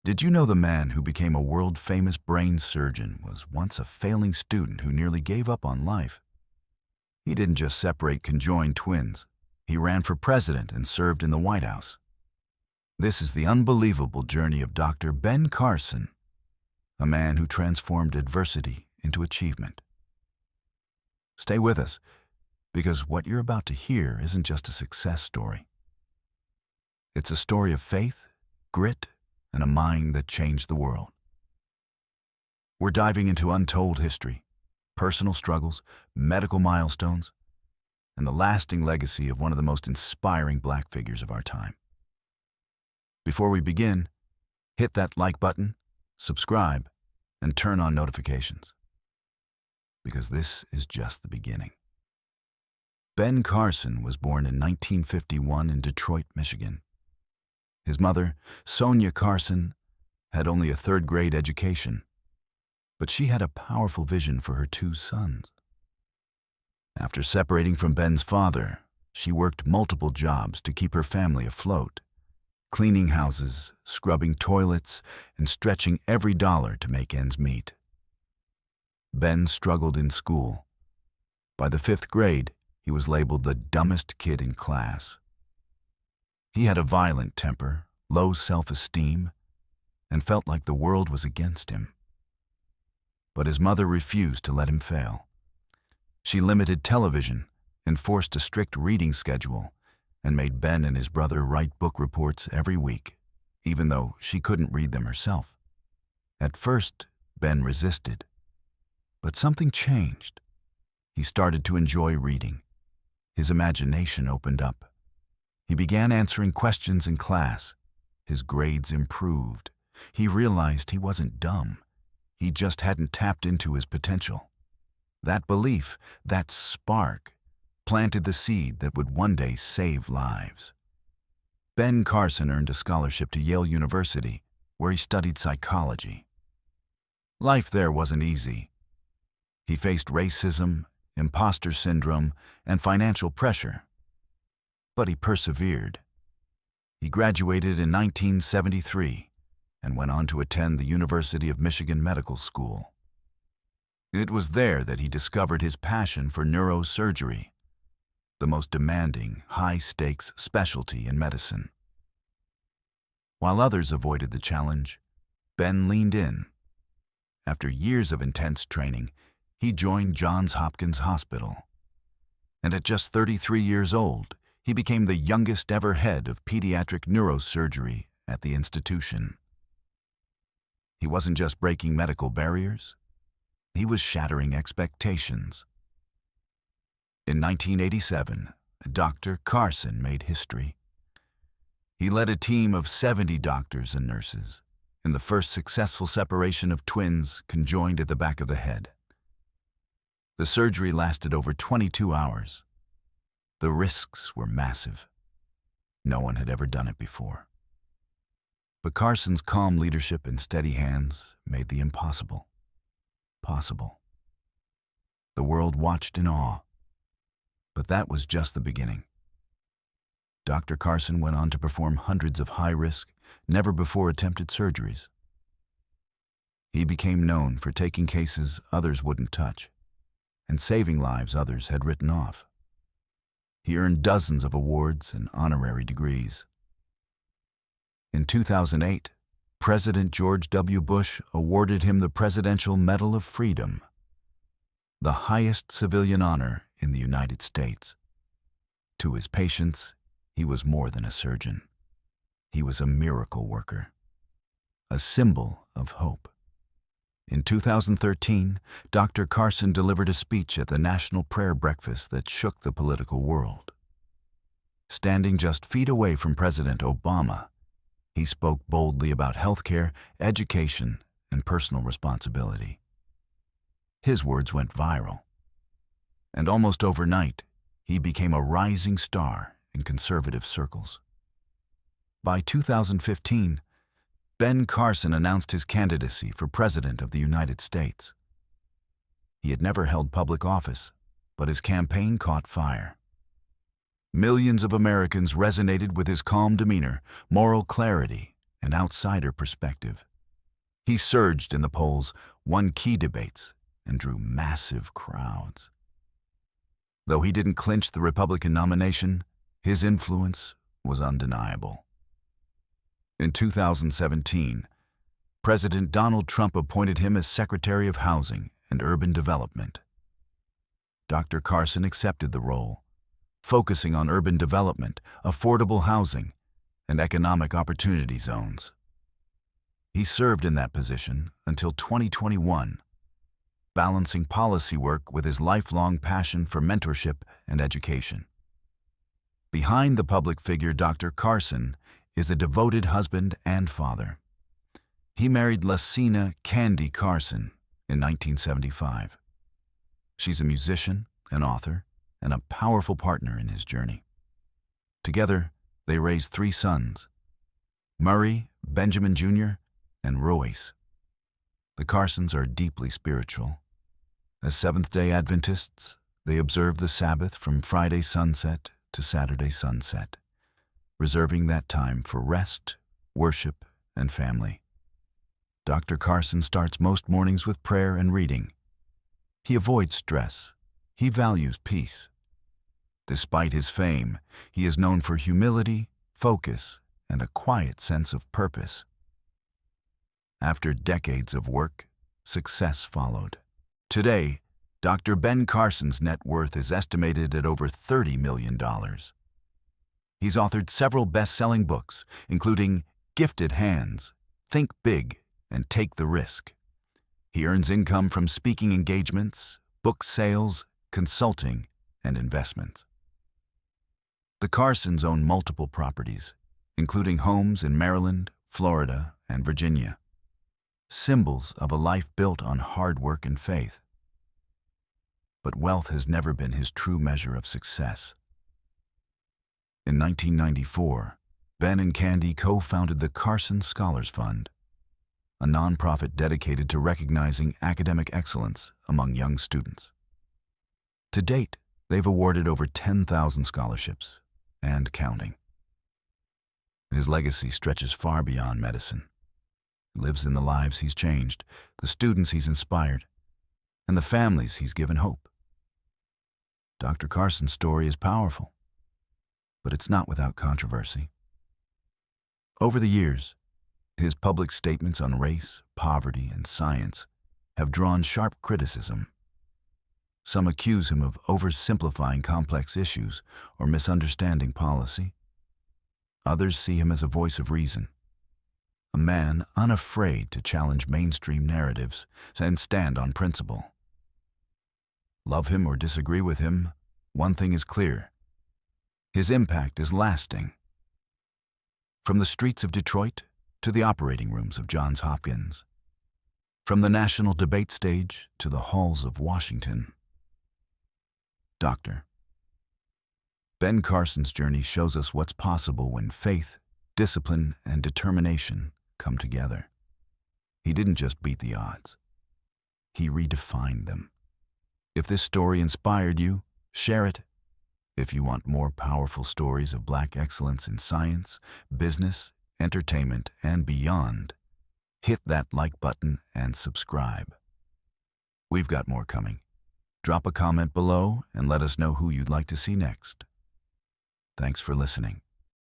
Did you know the man who became a world-famous brain surgeon was once a failing student who nearly gave up on life? He didn't just separate conjoined twins. He ran for president and served in the White House. This is the unbelievable journey of Dr. Ben Carson, a man who transformed adversity into achievement. Stay with us, because what you're about to hear isn't just a success story. It's a story of faith, grit, and a mind that changed the world. We're diving into untold history, personal struggles, medical milestones, and the lasting legacy of one of the most inspiring Black figures of our time. Before we begin, hit that like button, subscribe, and turn on notifications, because this is just the beginning. Ben Carson was born in 1951 in Detroit, Michigan. His mother, Sonia Carson, had only a third-grade education, but she had a powerful vision for her two sons. After separating from Ben's father, she worked multiple jobs to keep her family afloat, cleaning houses, scrubbing toilets, and stretching every dollar to make ends meet. Ben struggled in school. By the 5th grade, he was labeled the dumbest kid in class. He had a violent temper, low self-esteem, and felt like the world was against him. But his mother refused to let him fail. She limited television, enforced a strict reading schedule, and made Ben and his brother write book reports every week, even though she couldn't read them herself. At first, Ben resisted, but something changed. He started to enjoy reading. His imagination opened up. He began answering questions in class. His grades improved. He realized he wasn't dumb. He just hadn't tapped into his potential. That belief, that spark, planted the seed that would one day save lives. Ben Carson earned a scholarship to Yale University, where he studied psychology. Life there wasn't easy. He faced racism, imposter syndrome, and financial pressure. But he persevered. He graduated in 1973 and went on to attend the University of Michigan Medical School. It was there that he discovered his passion for neurosurgery, the most demanding, high-stakes specialty in medicine. While others avoided the challenge, Ben leaned in. After years of intense training, he joined Johns Hopkins Hospital. And at just 33 years old, he became the youngest ever head of pediatric neurosurgery at the institution. He wasn't just breaking medical barriers, he was shattering expectations. In 1987, Dr. Carson made history. He led a team of 70 doctors and nurses in the first successful separation of twins conjoined at the back of the head. The surgery lasted over 22 hours. The risks were massive. No one had ever done it before. But Carson's calm leadership and steady hands made the impossible possible. The world watched in awe. But that was just the beginning. Dr. Carson went on to perform hundreds of high-risk, never-before-attempted surgeries. He became known for taking cases others wouldn't touch and saving lives others had written off. He earned dozens of awards and honorary degrees. In 2008, President George W. Bush awarded him the Presidential Medal of Freedom, the highest civilian honor in the United States. To his patients, he was more than a surgeon. He was a miracle worker, a symbol of hope. In 2013, Dr. Carson delivered a speech at the National Prayer Breakfast that shook the political world. Standing just feet away from President Obama, he spoke boldly about healthcare, education, and personal responsibility. His words went viral, and almost overnight, he became a rising star in conservative circles. By 2015, Ben Carson announced his candidacy for President of the United States. He had never held public office, but his campaign caught fire. Millions of Americans resonated with his calm demeanor, moral clarity, an outsider perspective. He surged in the polls, won key debates, and drew massive crowds. Though he didn't clinch the Republican nomination, his influence was undeniable. In 2017, President Donald Trump appointed him as Secretary of Housing and Urban Development. Dr. Carson accepted the role, focusing on urban development, affordable housing, and economic opportunity zones. He served in that position until 2021, balancing policy work with his lifelong passion for mentorship and education. Behind the public figure Dr. Carson is a devoted husband and father. He married Lucina Candy Carson in 1975. She's a musician, an author, and a powerful partner in his journey. Together, they raised 3 sons, Murray, Benjamin Jr., and Royce. The Carsons are deeply spiritual. As Seventh-day Adventists, they observe the Sabbath from Friday sunset to Saturday sunset, reserving that time for rest, worship, and family. Dr. Carson starts most mornings with prayer and reading. He avoids stress. He values peace. Despite his fame, he is known for humility, focus, and a quiet sense of purpose. After decades of work, success followed. Today, Dr. Ben Carson's net worth is estimated at over $30 million. He's authored several best-selling books, including Gifted Hands, Think Big, and Take the Risk. He earns income from speaking engagements, book sales, consulting, and investments. The Carsons own multiple properties, including homes in Maryland, Florida, and Virginia, symbols of a life built on hard work and faith. But wealth has never been his true measure of success. In 1994, Ben and Candy co-founded the Carson Scholars Fund, a nonprofit dedicated to recognizing academic excellence among young students. To date, they've awarded over 10,000 scholarships, and counting. His legacy stretches far beyond medicine. It lives in the lives he's changed, the students he's inspired, and the families he's given hope. Dr. Carson's story is powerful, but it's not without controversy. Over the years, his public statements on race, poverty, and science have drawn sharp criticism. Some accuse him of oversimplifying complex issues or misunderstanding policy. Others see him as a voice of reason, a man unafraid to challenge mainstream narratives and stand on principle. Love him or disagree with him, one thing is clear: his impact is lasting. From the streets of Detroit to the operating rooms of Johns Hopkins, from the national debate stage to the halls of Washington. Dr. Ben Carson's journey shows us what's possible when faith, discipline, and determination come together. He didn't just beat the odds. He redefined them. If this story inspired you, share it. If you want more powerful stories of Black excellence in science, business, entertainment, and beyond, hit that like button and subscribe. We've got more coming. Drop a comment below and let us know who you'd like to see next. Thanks for listening.